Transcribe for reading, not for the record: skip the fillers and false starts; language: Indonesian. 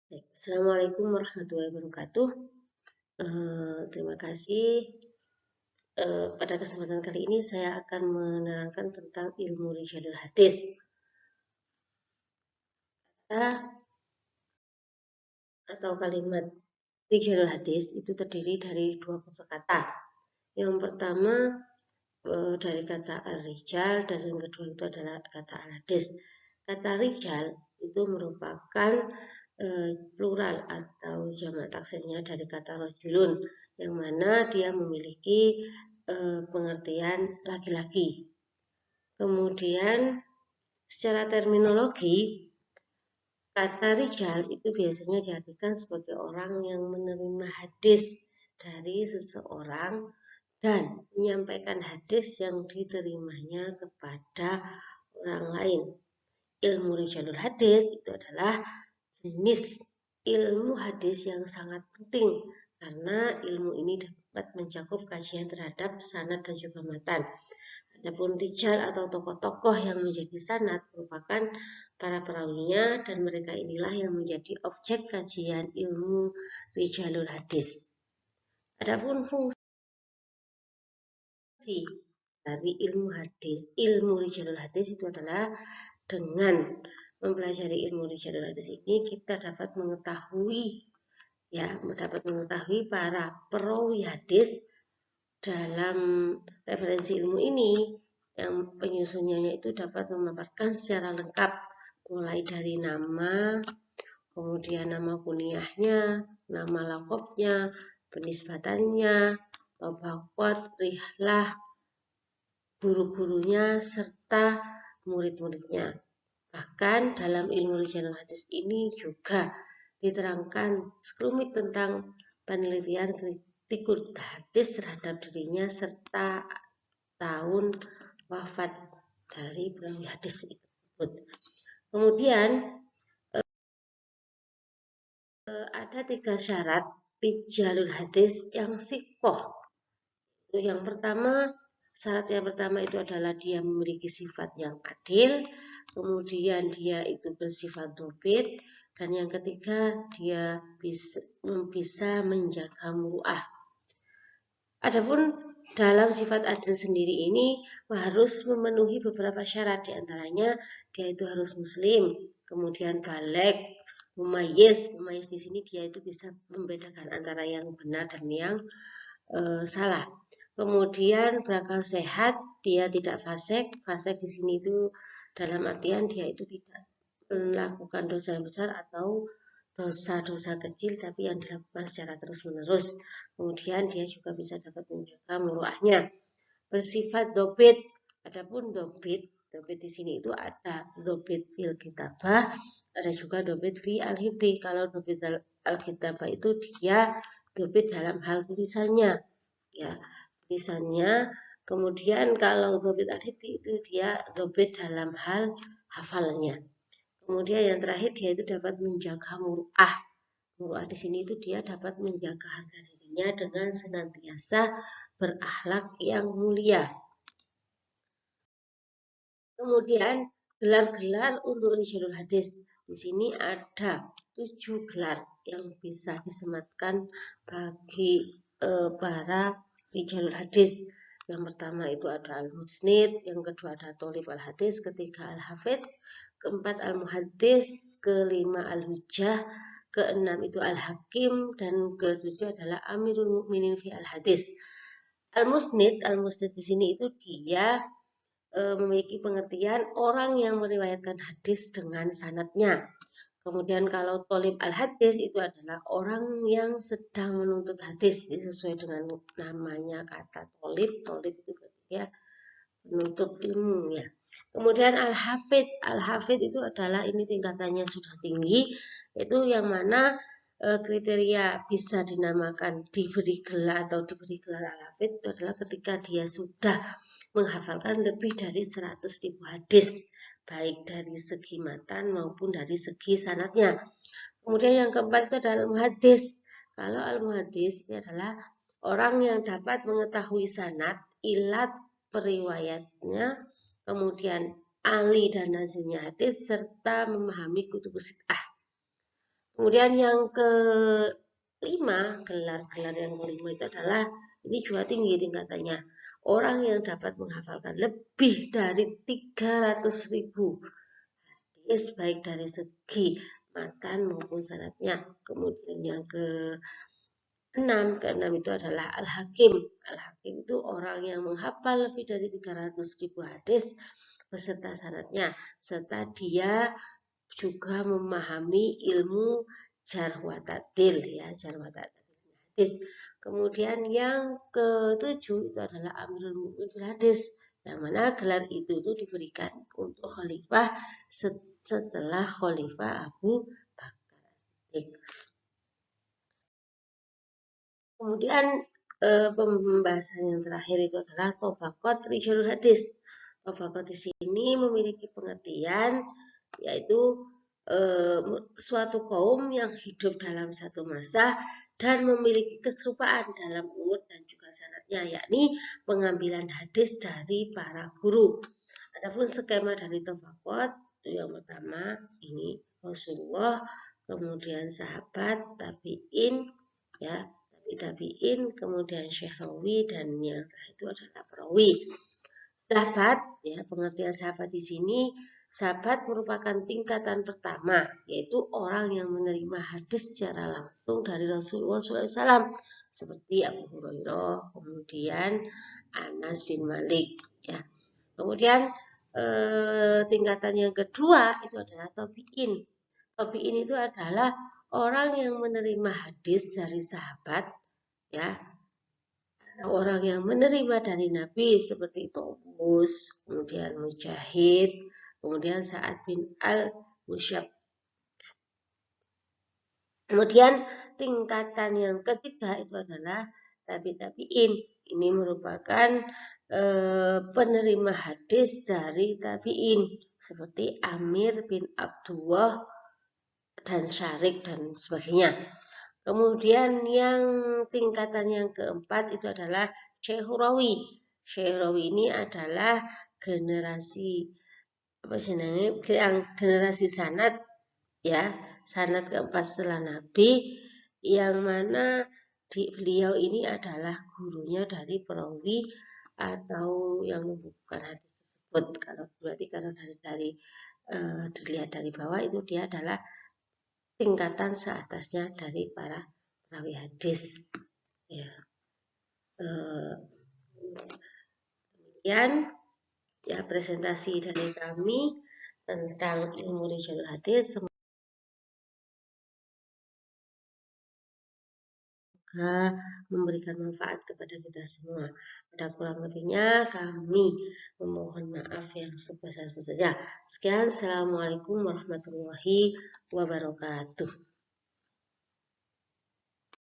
Baik, Assalamualaikum warahmatullahi wabarakatuh. Terima kasih. Pada kesempatan kali ini saya akan menerangkan tentang ilmu rijalul hadis. Kata atau kalimat rijalul hadis itu terdiri dari dua kosakata. Yang pertama dari kata ar-rijal dan yang kedua itu adalah kata al-hadis. Kata rijal itu merupakan plural atau jamak taksirnya dari kata rojulun, yang mana dia memiliki pengertian laki-laki. Kemudian secara terminologi, kata rijal itu biasanya diartikan sebagai orang yang menerima hadis dari seseorang dan menyampaikan hadis yang diterimanya kepada orang lain. Ilmu rijalul hadis itu adalah jenis ilmu hadis yang sangat penting karena ilmu ini dapat mencakup kajian terhadap sanad dan juga matan. Adapun rijal atau tokoh-tokoh yang menjadi sanad merupakan para perawinya dan mereka inilah yang menjadi objek kajian ilmu rijalul hadis. Adapun fungsi dari ilmu rijalul hadis itu adalah dengan mempelajari ilmu rijalul hadis ini kita dapat mengetahui para perawi hadis dalam referensi ilmu ini yang penyusunnya itu dapat memaparkan secara lengkap mulai dari nama, kemudian nama kunyahnya, nama lakopnya, penisbatannya, tabaqat, rihlah, guru-gurunya, serta murid-muridnya. Bahkan dalam ilmu rijalul hadis ini juga diterangkan sekelumit tentang penelitian kritikul hadis terhadap dirinya serta tahun wafat dari perawi hadis tersebut. Kemudian ada 3 syarat rijalul hadis yang sikoh. Yang pertama, syarat yang pertama itu adalah dia memiliki sifat yang adil, kemudian dia itu bersifat dobit, dan yang ketiga dia bisa menjaga muruah. Adapun dalam sifat adil sendiri ini harus memenuhi beberapa syarat, diantaranya dia itu harus muslim, kemudian baligh, mumayyiz di sini dia itu bisa membedakan antara yang benar dan yang salah. Kemudian berakal sehat, dia tidak fasik. Fasik di sini itu dalam artian dia itu tidak melakukan dosa yang besar atau dosa-dosa kecil tapi yang dilakukan secara terus-menerus. Kemudian dia juga bisa dapat menjaga muruahnya. Bersifat dobit. Adapun dobit di sini itu ada dobit fil kitabah, ada juga dobit fi al-hifdi. Kalau dobit al-kitabah itu dia dobit dalam hal tulisannya, ya tulisannya. Kemudian kalau dobit al-hifdi itu dia dobit dalam hal hafalnya. Kemudian yang terakhir dia itu dapat menjaga muruah. Muruah di sini itu dia dapat menjaga harga dirinya dengan senantiasa berakhlak yang mulia. Kemudian gelar-gelar untuk rijalul hadis. Di sini ada 7 gelar yang bisa disematkan bagi para rijalul hadis. Yang pertama itu ada al-musnid, yang kedua ada tholib al-hadis, ketiga al-hafidh, keempat al-muhaddis, kelima al-hujjah, keenam itu al-hakim, dan ketujuh adalah amirul mukminin fi al-hadis. Al-musnid di sini itu dia memiliki pengertian orang yang meriwayatkan hadis dengan sanadnya. Kemudian kalau tholib al-hadis itu adalah orang yang sedang menuntut hadis. Jadi sesuai dengan namanya kata tholib itu ya menuntut ilmu ya. Kemudian al-hafidh itu adalah ini tingkatannya sudah tinggi, itu yang mana kriteria bisa dinamakan diberi gelar atau diberi gelar al-hafidh itu adalah ketika dia sudah menghafalkan lebih dari 100.000 hadis, baik dari segi matan maupun dari segi sanadnya. Kemudian yang keempat itu adalah al-muhaddis. Kalau al-muhaddis itu adalah orang yang dapat mengetahui sanad, ilat periwayatnya, kemudian ali dan nazilnya hadis, serta memahami kutubus sit'ah. Kemudian yang kelima, gelar-gelar yang kelima itu adalah ini juga tinggi tingkatannya. Orang yang dapat menghafalkan lebih dari 300.000 hadis baik dari segi matan maupun sanadnya. Kemudian yang keenam itu adalah Al-Hakim. Al-Hakim itu orang yang menghafal lebih dari 300.000 hadis beserta sanadnya, serta dia juga memahami ilmu jarh wa ta'dil ya, jarh wa ta'dil hadis. Kemudian yang ketujuh itu adalah Amirul Mukminin fil hadis, yang mana gelar itu diberikan untuk khalifah setelah khalifah Abu Bakar. Kemudian pembahasan yang terakhir itu adalah Tobaqat Rijalul Hadis. Tobaqat di sini memiliki pengertian yaitu suatu kaum yang hidup dalam satu masa dan memiliki keserupaan dalam umur dan juga sanadnya, yakni pengambilan hadis dari para guru. Adapun skema dari Tobaqat itu yang pertama ini Rasulullah, kemudian sahabat, tabi'in, ya, tabi'in, kemudian Syekh Rawi, dan yang terakhir itu adalah perawi. Sahabat, ya, pengertian sahabat di sini, sahabat merupakan tingkatan pertama, yaitu orang yang menerima hadis secara langsung dari Rasulullah SAW, seperti Abu Hurairah, kemudian Anas bin Malik, ya. Kemudian tingkatan yang kedua itu adalah tabi'in. Tabi'in itu adalah orang yang menerima hadis dari sahabat, ya, orang yang menerima dari Nabi seperti Tawus, kemudian Mujahid, kemudian Sa'ad bin Al-Musyab. Kemudian tingkatan yang ketiga itu adalah tabi'in. Ini merupakan penerima hadis dari tabi'in seperti Amir bin Abdullah dan Syarik dan sebagainya. Kemudian yang tingkatan yang keempat itu adalah Syekh Rawi. Syekh Rawi ini adalah generasi generasi sanad, ya, sanad keempat setelah Nabi, yang mana beliau ini adalah gurunya dari perawi atau yang membukukan hadis tersebut. Kalau berarti kalau dari dilihat dari bawah itu dia adalah tingkatan seatasnya dari para perawi hadis. Ya. Kemudian ya presentasi dari kami tentang ilmu rijalul hadis. Semoga memberikan manfaat kepada kita semua. Pada kurang lebihnya kami memohon maaf yang sebesar-besarnya. Sekian, Assalamualaikum warahmatullahi wabarakatuh.